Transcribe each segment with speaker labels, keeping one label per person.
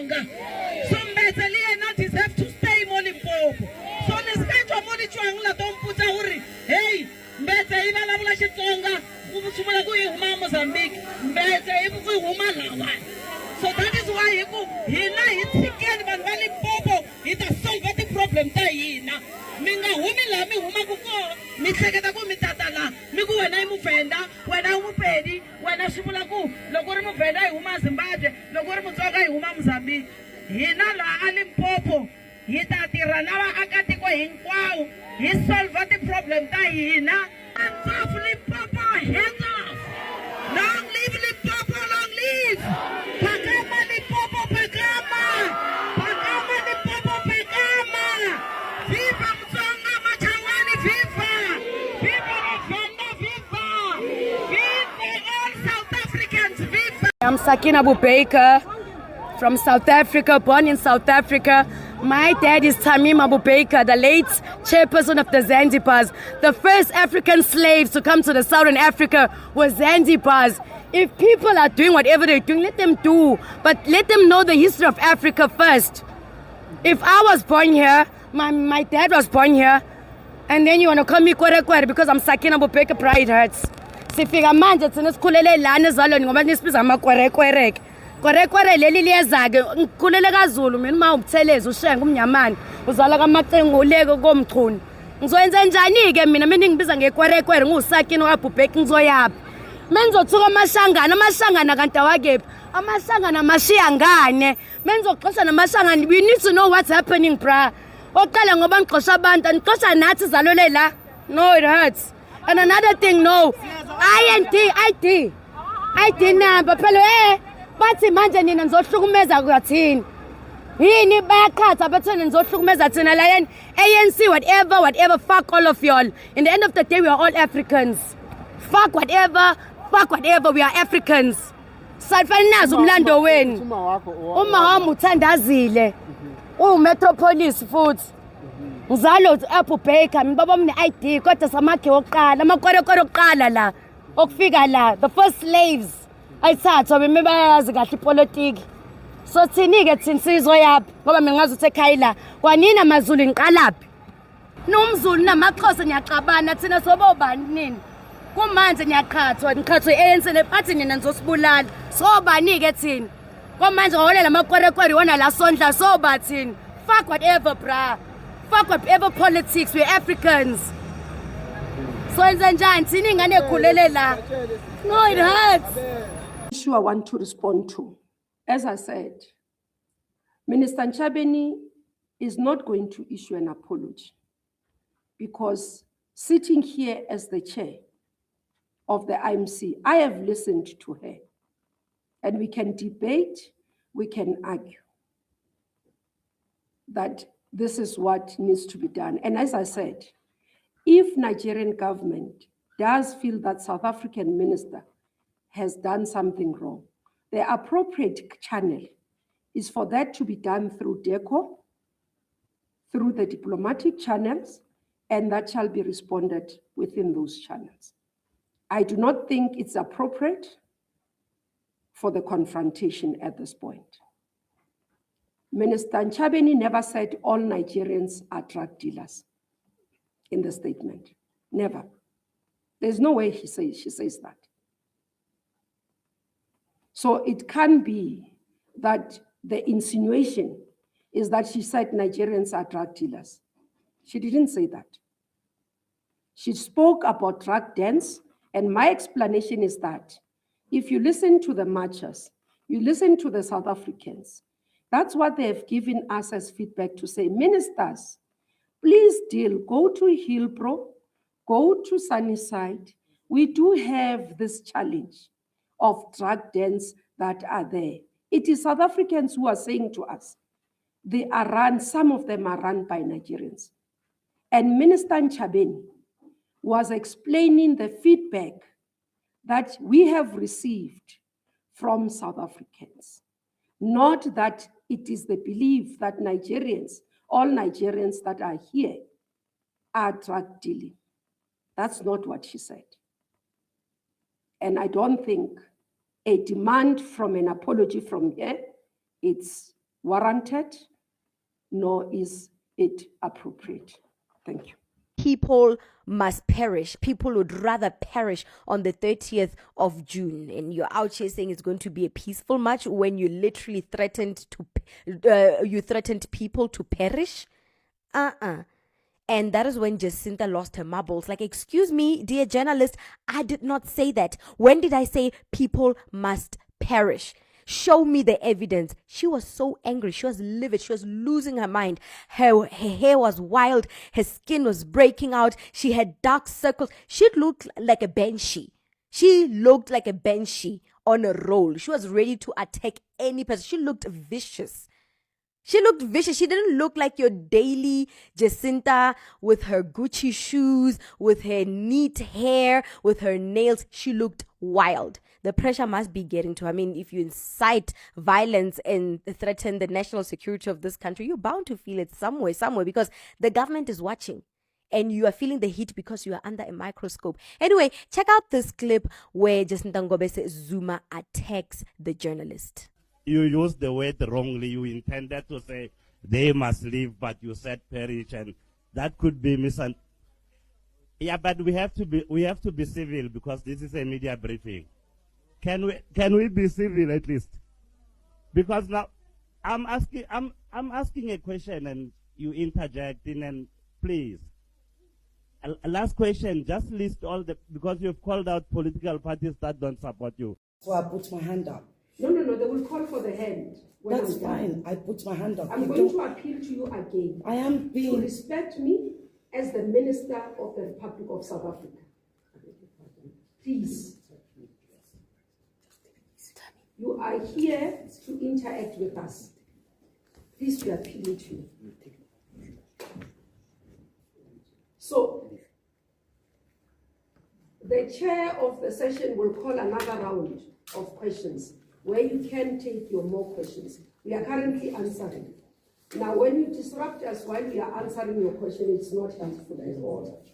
Speaker 1: Tonga. So Mbeteli not deserve to stay in Limpopo. So Neskacho Moni Chuangla don't put a worry. Hey, Mbete Iba Lavla Tonga, Ubusumalagu Huma Mozambique, Mbete Ibu Huma. So that is why he na hitiken ban Limpopo, it has solved the problem taina. Minga humila mi huma kuko, mi seketa ku mi tatala, mi ku wena imufenda, wena umupedi, wena shimula ku, lokore mufenda huma Zimbabwe, lokore mutoka huma Mozambique. Hina la Limpopo, hita tiranawa akati ko hinkwao, he solved the problem taina. Hands off Limpopo, hands off. Long live Limpopo, long live. Pagama Limpopo, pagama. Pagama Limpopo, pagama. Viva Mzonga Machawani, viva. Viva Rwanda, viva. Viva all South Africans, viva.
Speaker 2: I'm Sakina Abubaker from South Africa, born in South Africa. My dad is Tamim Abubaker, the late chairperson of the Zanzibars. The first African slaves to come to the Southern Africa was Zanzibars. If people are doing whatever they're doing, let them do. But let them know the history of Africa first. If I was born here, my dad was born here, and then you want to call me Kwere because I'm Sakina Abubaker, pride hurts. Sifika manje tsine sikhulele lana ezalweni ngoba nisibiza amakwere. Kwere leli liyezake ngikhulele kaZulu mina uma ubuthelezi ushenga umnyamani uzala kamacengo uleke komchuni ngizoyenza njani ke mina ngibiza ngekwere ngusakini waBhubheki ngizoyaphi menzothuka amashangana kanti awakephi amashangana amashiya ngane menzoxosha namashangana we need to know what's happening bra oqala ngoba ngixosha abantu anixosha nathi zalole la no it hurts. And another thing, no ID number phela bathi manje nina nizohlukumeza kwathini yini bayakhatha bathina nizohlukumeza thina la ANC whatever fuck all of y'all. In the end of the day we are all Africans. Fuck whatever we are Africans. Sayifana nazo umlando wenu uma wami uthandazile umetropolis futhi ngizalo Abubaker mina baba mne ID kodwa samakhe oqala amakwere oqala la okufika la the first slaves ayithathwa beme bayazi kahle ipolitiki so thini ke thina sizoyaphi ngoba mina ngazi uthe ekhayila kwanini amaZulu ngiqalaphi nomZulu namaXhosa niyaqabana thina sobo bani nini kumanje niyaqhathwa ANC lepathi nina nizosibulala so bani ke thina kwamanje ngoholela amakwere wona la sondla so bathini fuck whatever bra fuck whatever politics, we're Africans. So njani thina ingane ekhulele la no it hurts.
Speaker 3: Issue I want to respond to. As I said, Minister Ntshavheni is not going to issue an apology because sitting here as the chair of the IMC, I have listened to her and we can debate, we can argue that this is what needs to be done. And as I said, if Nigerian government does feel that South African minister has done something wrong, the appropriate channel is for that to be done through DECO, through the diplomatic channels, and that shall be responded within those channels. I do not think it's appropriate for the confrontation at this point. Minister Ntshavheni never said all Nigerians are drug dealers in the statement. Never. There's no way she says that. So it can be that the insinuation is that she said Nigerians are drug dealers. She didn't say that. She spoke about drug dens, and my explanation is that if you listen to the marchers, you listen to the South Africans, that's what they have given us as feedback to say, ministers, please go to Hillbrow, go to Sunnyside. We do have this challenge of drug dens that are there. It is South Africans who are saying to us, they are run, some of them are run by Nigerians. And Minister Ntshavheni was explaining the feedback that we have received from South Africans. Not that it is the belief that Nigerians, all Nigerians that are here, are drug dealing. That's not what she said. And I don't think a demand from an apology from here, it's warranted, nor is it appropriate. Thank you.
Speaker 4: People must perish. People would rather perish on the 30th of June. And you're out here saying it's going to be a peaceful march when you literally threatened people to perish. And that is when Jacinta lost her marbles. Like, excuse me, dear journalist, I did not say that. When did I say people must perish? Show me the evidence. She was so angry. She was livid. She was losing her mind. Her hair was wild. Her skin was breaking out. She had dark circles. She looked like a banshee. She looked like a banshee on a roll. She was ready to attack any person. She looked vicious. She looked vicious. She didn't look like your daily Jacinta with her Gucci shoes, with her neat hair, with her nails. She looked wild. The pressure must be getting to her. I mean, if you incite violence and threaten the national security of this country, you're bound to feel it somewhere, because the government is watching. And you are feeling the heat because you are under a microscope. Anyway, check out this clip where Jacinta Ngobese Zuma attacks the journalist.
Speaker 5: You used the word wrongly. You intended to say they must leave, but you said perish, and that could be misunderstood. Yeah, but we have to be civil because this is a media briefing. Can we be civil at least? Because now I'm asking a question and you interject in, and please. Last question, just list all because you've called out political parties that don't support you.
Speaker 6: So I put my hand up.
Speaker 3: No, they will call for the hand.
Speaker 6: That's fine. I put my hand up.
Speaker 3: I'm going to appeal to you again.
Speaker 6: I am being...
Speaker 3: To respect me as the Minister of the Republic of South Africa. Please. You are here to interact with us. Please, we are appealing to you. So, the chair of the session will call another round of questions where you can take your more questions. We are currently answering. Now, when you disrupt us while we are answering your question, it's not helpful at all.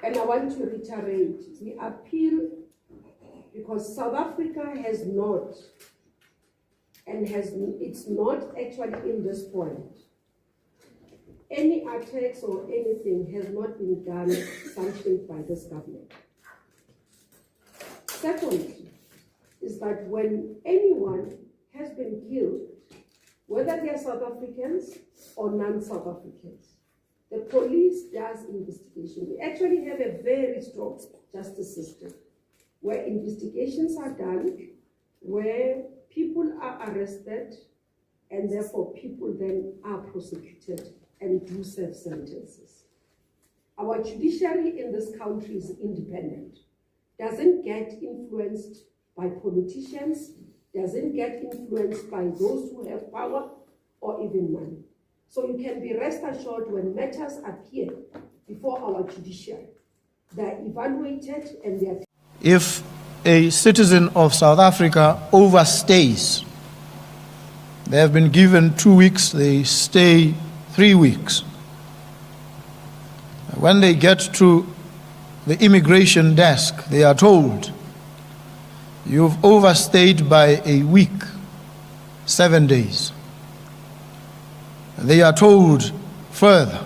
Speaker 3: And I want to reiterate, we appeal because South Africa has not, and it's not actually in this point. Any attacks or anything has not been done, sanctioned by this government. Secondly, is that when anyone has been killed, whether they are South Africans or non-South Africans, the police does investigation. We actually have a very strong justice system where investigations are done, where people are arrested, and therefore people then are prosecuted and do serve sentences. Our judiciary in this country is independent, doesn't get influenced by politicians, doesn't get influenced by those who have power or even money. So you can be rest assured when matters appear before our judiciary, they're evaluated and they're...
Speaker 7: If a citizen of South Africa overstays, they have been given 2 weeks, they stay 3 weeks. When they get to the immigration desk, they are told, you've overstayed by a week, 7 days. They are told further,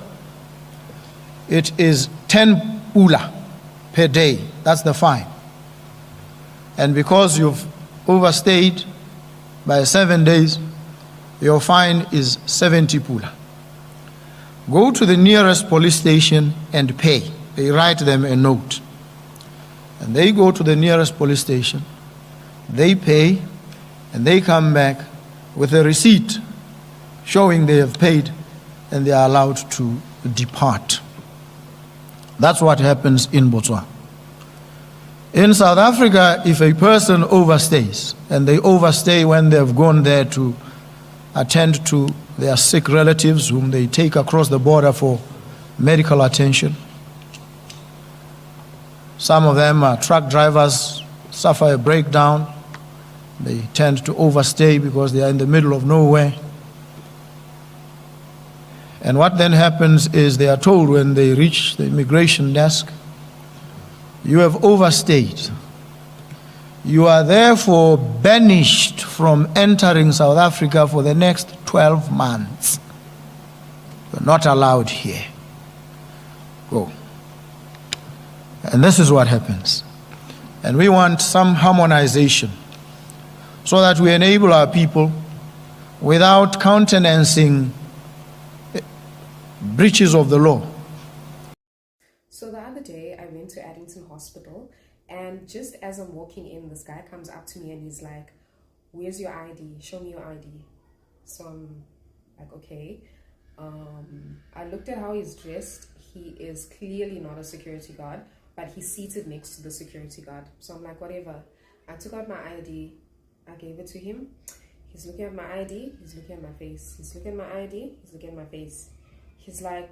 Speaker 7: it is 10 pula per day, that's the fine. And because you've overstayed by 7 days, your fine is 70 pula. Go to the nearest police station and pay. They write them a note. And they go to the nearest police station, they pay, and they come back with a receipt showing they have paid, and they are allowed to depart. That's what happens in Botswana. In South Africa, if a person overstays, and they overstay when they have gone there to attend to their sick relatives whom they take across the border for medical attention. Some of them are truck drivers, suffer a breakdown. They tend to overstay because they are in the middle of nowhere. And what then happens is they are told when they reach the immigration desk, you have overstayed. You are therefore banished from entering South Africa for the next 12 months. You're not allowed here. Go. And this is what happens. And we want some harmonization so that we enable our people without countenancing breaches of the law.
Speaker 8: So the other day I went to Addington Hospital, and just as I'm walking in, this guy comes up to me and he's like, "Where's your ID? Show me your ID." So I'm like, okay. I looked at how he's dressed. He is clearly not a security guard, but he's seated next to the security guard. So I'm like, whatever. I took out my ID. I gave it to him. He's looking at my ID. He's looking at my face. He's looking at my ID. He's looking at my face. He's like,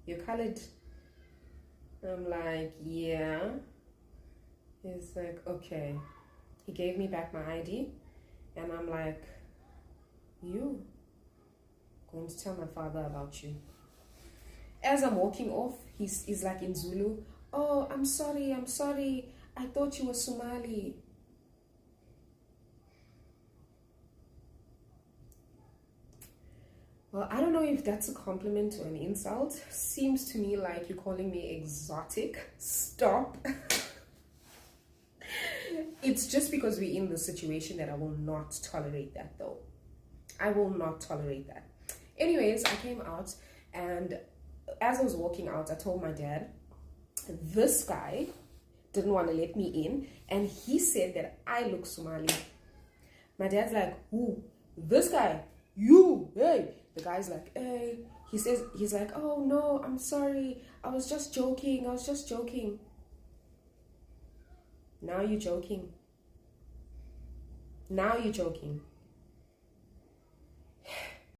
Speaker 8: "You're colored." I'm like, "Yeah." He's like, "Okay." He gave me back my ID. And I'm like, "You going to tell my father about you." As I'm walking off, he's like in Zulu, "Oh, I'm sorry. I thought you were Somali." Well, I don't know if that's a compliment or an insult. Seems to me like you're calling me exotic. Stop. It's just because we're in this situation that I will not tolerate that, though. I will not tolerate that. Anyways, I came out, and as I was walking out, I told my dad, this guy didn't want to let me in, and he said that I look Somali. My dad's like, "Who? This guy? You? Hey." The guy's like, "Hey." He's like, "Oh no, I'm sorry. I was just joking. Now you're joking.